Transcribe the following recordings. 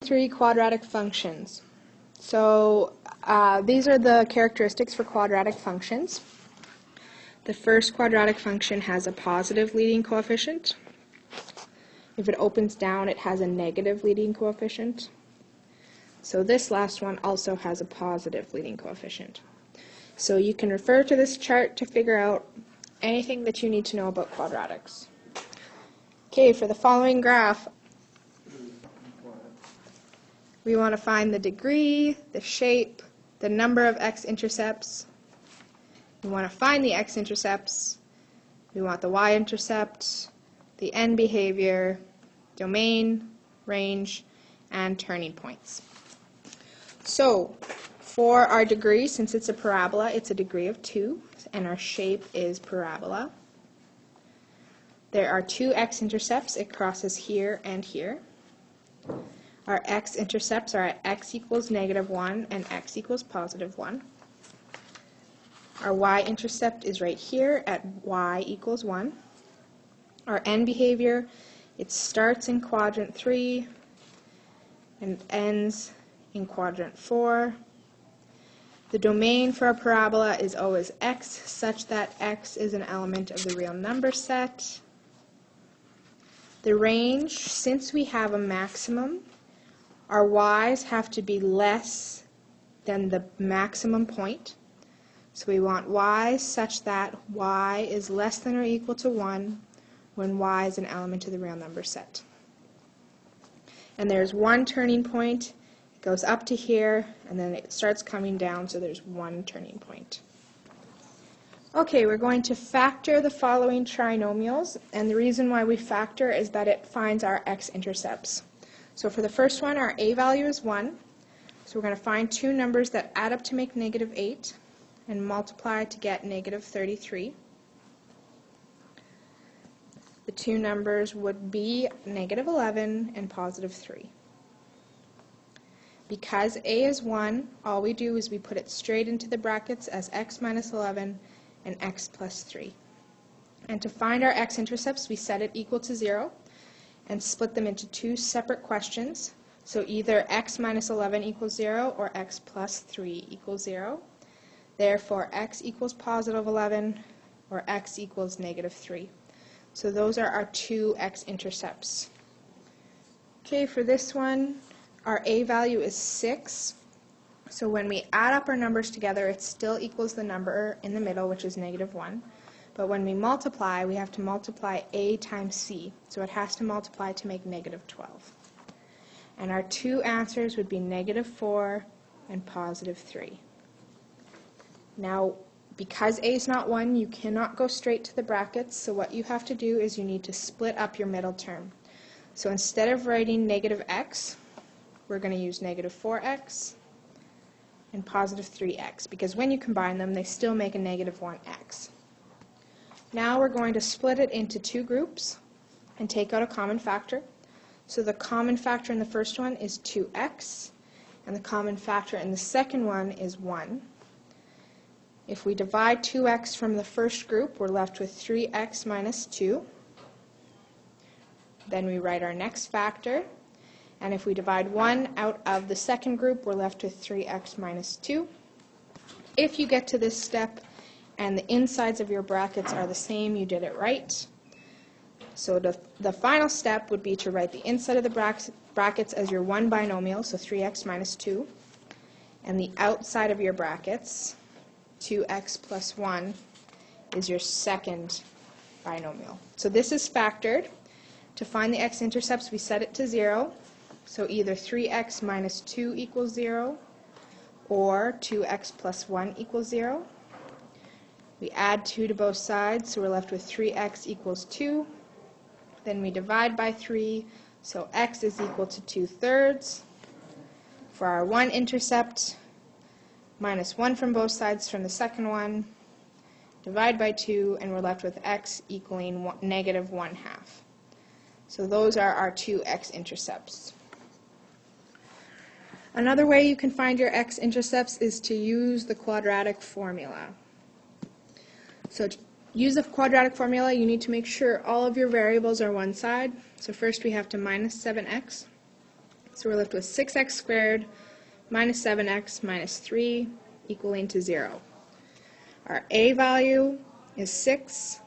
Three quadratic functions. So these are the characteristics for quadratic functions. The first quadratic function has a positive leading coefficient. If it opens down, it has a negative leading coefficient. So this last one also has a positive leading coefficient. So you can refer to this chart to figure out anything that you need to know about quadratics. Okay, for the following graph, we want to find the degree, the shape, the number of x-intercepts. We want to find the x-intercepts. We want the y-intercept, the end behavior, domain, range, and turning points. So for our degree, since it's a parabola, it's a degree of 2, and our shape is parabola. There are two x-intercepts. It crosses here and here. Our x-intercepts are at x equals -1 and x equals +1. Our y-intercept is right here at y equals 1. Our end behavior, it starts in quadrant 3 and ends in quadrant 4. The domain for a parabola is always x, such that x is an element of the real number set. The range, since we have a maximum, our y's have to be less than the maximum point. So we want y such that y is less than or equal to 1 when y is an element of the real number set. And there's one turning point. It goes up to here, and then it starts coming down, so there's one turning point. Okay, we're going to factor the following trinomials, and the reason why we factor is that it finds our x-intercepts. So for the first one, our a value is 1. So we're going to find two numbers that add up to make -8 and multiply to get -33. The two numbers would be -11 and +3. Because a is 1, all we do is we put it straight into the brackets as x minus 11 and x plus 3. And to find our x-intercepts, we set it equal to 0. And split them into two separate questions. So either x minus 11 equals 0 or x plus 3 equals 0. Therefore, x equals +11 or x equals -3. So those are our two x-intercepts. Okay, for this one, our a value is 6. So when we add up our numbers together, it still equals the number in the middle, which is -1. But when we multiply, we have to multiply a times c. So it has to multiply to make -12. And our two answers would be -4 and +3. Now, because a is not 1, you cannot go straight to the brackets. So what you have to do is you need to split up your middle term. So instead of writing -x, we're going to use -4x and +3x. Because when you combine them, they still make a -1x. Now we're going to split it into two groups and take out a common factor. So the common factor in the first one is 2x, and the common factor in the second one is 1. If we divide 2x from the first group, we're left with 3x minus 2. Then we write our next factor, and if we divide 1 out of the second group, we're left with 3x minus 2. If you get to this step, and the insides of your brackets are the same, you did it right. So the final step would be to write the inside of the brackets as your one binomial, so 3x minus 2, and the outside of your brackets, 2x plus 1, is your second binomial. So this is factored. To find the x-intercepts, we set it to 0, so either 3x minus 2 equals 0, or 2x plus 1 equals 0. We add 2 to both sides, so we're left with 3x equals 2. Then we divide by 3, so x is equal to 2/3. For our one intercept, minus 1 from both sides from the second one, divide by 2, and we're left with x equaling -1/2. So those are our two x-intercepts. Another way you can find your x-intercepts is to use the quadratic formula. So to use the quadratic formula, you need to make sure all of your variables are one side. So first we have to minus 7x So we're left with 6x squared minus 7x minus 3 equaling to 0. Our a value is 6,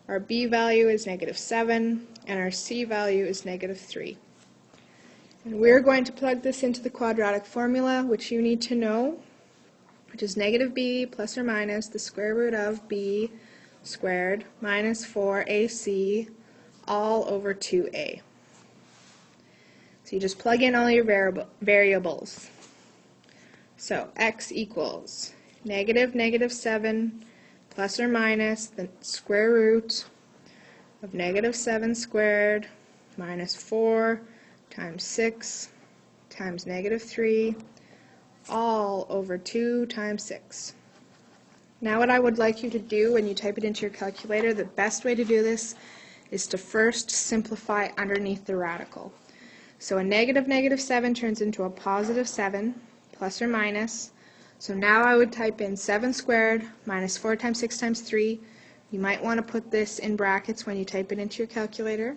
our b value is negative 7, and our c value is negative 3. And we're going to plug this into the quadratic formula, which you need to know, which is negative b plus or minus the square root of b squared minus 4ac all over 2a. So you just plug in all your variables. So x equals negative 7 plus or minus the square root of negative 7 squared minus 4 times 6 times negative 3 all over 2 times 6. Now what I would like you to do when you type it into your calculator, the best way to do this is to first simplify underneath the radical. So a negative 7 turns into a positive 7 plus or minus. So now I would type in 7 squared minus 4 times 6 times 3. You might want to put this in brackets when you type it into your calculator.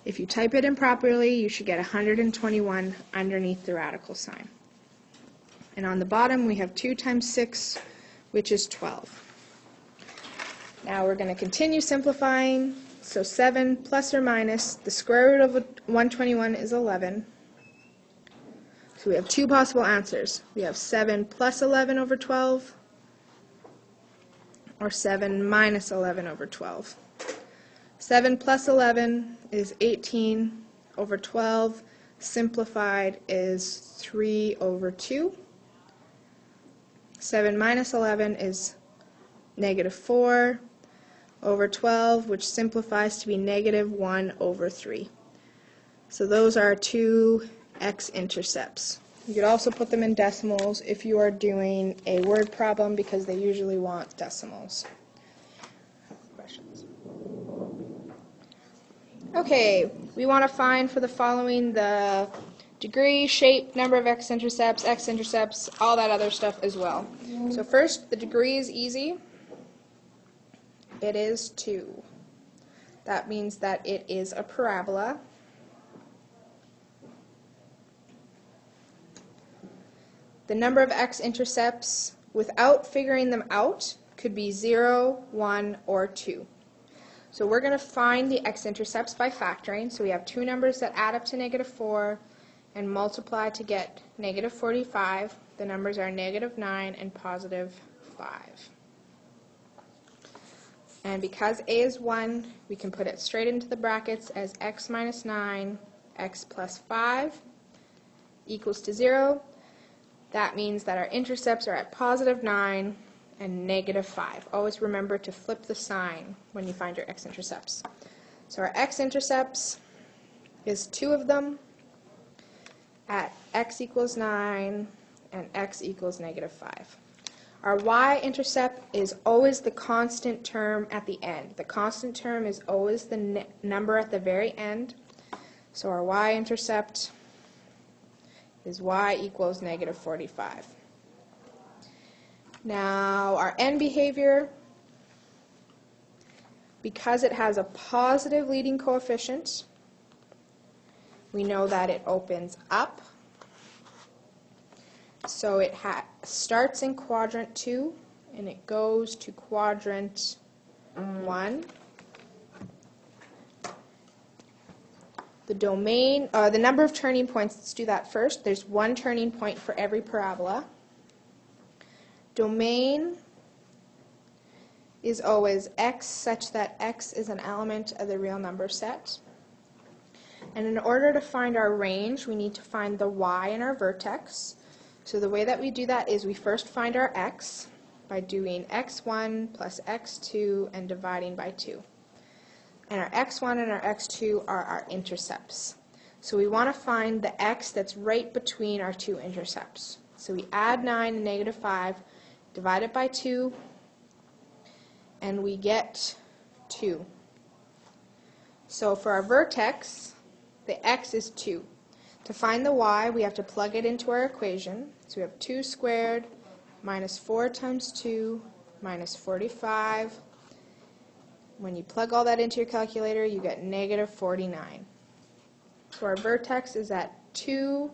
If you type it improperly, you should get 121 underneath the radical sign. And on the bottom we have 2 times 6, which is 12. Now we're going to continue simplifying. So 7 plus or minus the square root of 121 is 11. So we have two possible answers. We have 7 plus 11 over 12 or 7 minus 11 over 12. 7 plus 11 is 18 over 12. Simplified is 3 over 2. 7 minus 11 is negative 4 over 12, which simplifies to be negative 1 over 3. So those are two x-intercepts. You could also put them in decimals if you are doing a word problem because they usually want decimals. Questions? Okay, we want to find for the following the degree, shape, number of x-intercepts, all that other stuff as well. So first, the degree is easy. It is 2. That means that it is a parabola. The number of x-intercepts, without figuring them out, could be 0, 1, or 2. So we're going to find the x-intercepts by factoring. So we have two numbers that add up to negative 4 and multiply to get negative 45. The numbers are negative 9 and positive 5. And because a is 1, we can put it straight into the brackets as x minus 9, x plus 5 equals to 0. That means that our intercepts are at positive 9 and negative 5. Always remember to flip the sign when you find your x-intercepts. So our x-intercepts is 2 of them at x equals 9 and x equals negative 5. Our y-intercept is always the constant term at the end. The constant term is always the number at the very end. So our y-intercept is y equals negative 45. Now our end behavior, because it has a positive leading coefficient, we know that it opens up. So it starts in quadrant 2 and it goes to quadrant 1. The domain, the number of turning points, let's do that first. There's one turning point for every parabola. Domain is always x such that x is an element of the real number set. And in order to find our range, we need to find the y in our vertex. So the way that we do that is we first find our x by doing x1 plus x2 and dividing by 2. And our x1 and our x2 are our intercepts. So we want to find the x that's right between our two intercepts. So we add 9 and negative 5, divide it by 2, and we get 2. So for our vertex, the x is 2. To find the y, we have to plug it into our equation. So we have 2 squared minus 4 times 2 minus 45. When you plug all that into your calculator, you get negative 49. So our vertex is at 2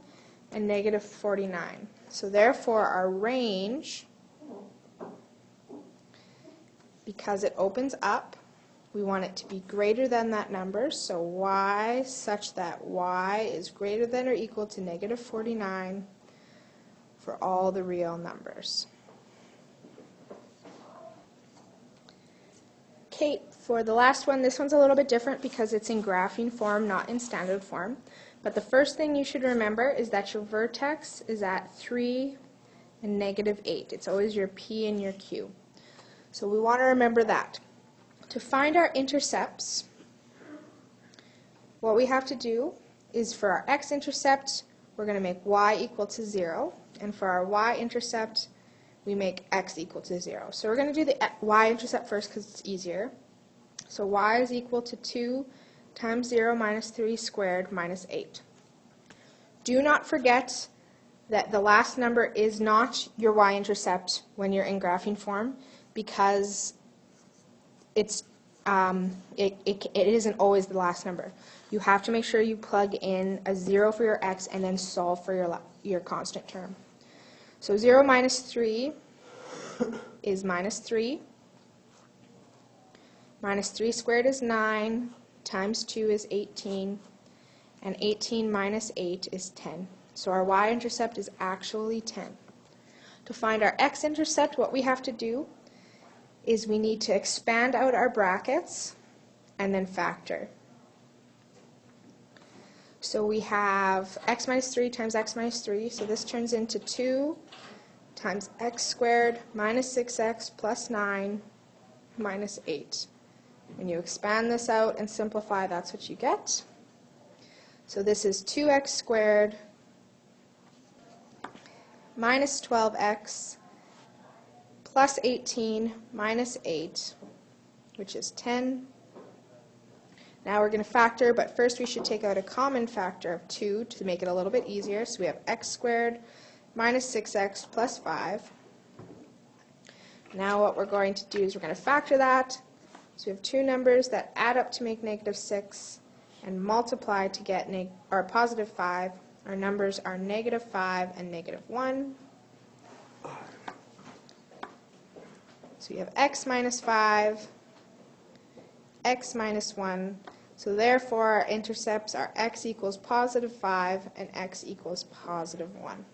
and negative 49. So therefore our range, because it opens up, we want it to be greater than that number, so y such that y is greater than or equal to negative 49 for all the real numbers. Okay, for the last one, this one's a little bit different because it's in graphing form, not in standard form. But the first thing you should remember is that your vertex is at 3 and negative 8. It's always your P and your Q. So we want to remember that. To find our intercepts, what we have to do is for our x-intercept, we're going to make y equal to 0. And for our y-intercept, we make x equal to 0. So we're going to do the y-intercept first because it's easier. So y is equal to 2 times 0 minus 3 squared minus 8. Do not forget that the last number is not your y-intercept when you're in graphing form, because it isn't always the last number. You have to make sure you plug in a 0 for your x and then solve for your constant term. So 0 minus 3 is minus 3. Minus 3 squared is 9, times 2 is 18, and 18 minus 8 is 10. So our y-intercept is actually 10. To find our x-intercept, what we have to do is we need to expand out our brackets and then factor. So we have x minus 3 times x minus 3, so this turns into 2 times x squared minus 6x plus 9 minus 8. When you expand this out and simplify, that's what you get. So this is 2x squared minus 12x plus 18 minus 8, which is 10. Now we're going to factor, but first we should take out a common factor of 2 to make it a little bit easier. So we have x squared minus 6x plus 5. Now what we're going to do is we're going to factor that. So we have two numbers that add up to make negative 6 and multiply to get positive 5. Our numbers are negative 5 and negative 1. So you have x minus 5, x minus 1. So therefore our intercepts are x equals positive 5 and x equals positive 1.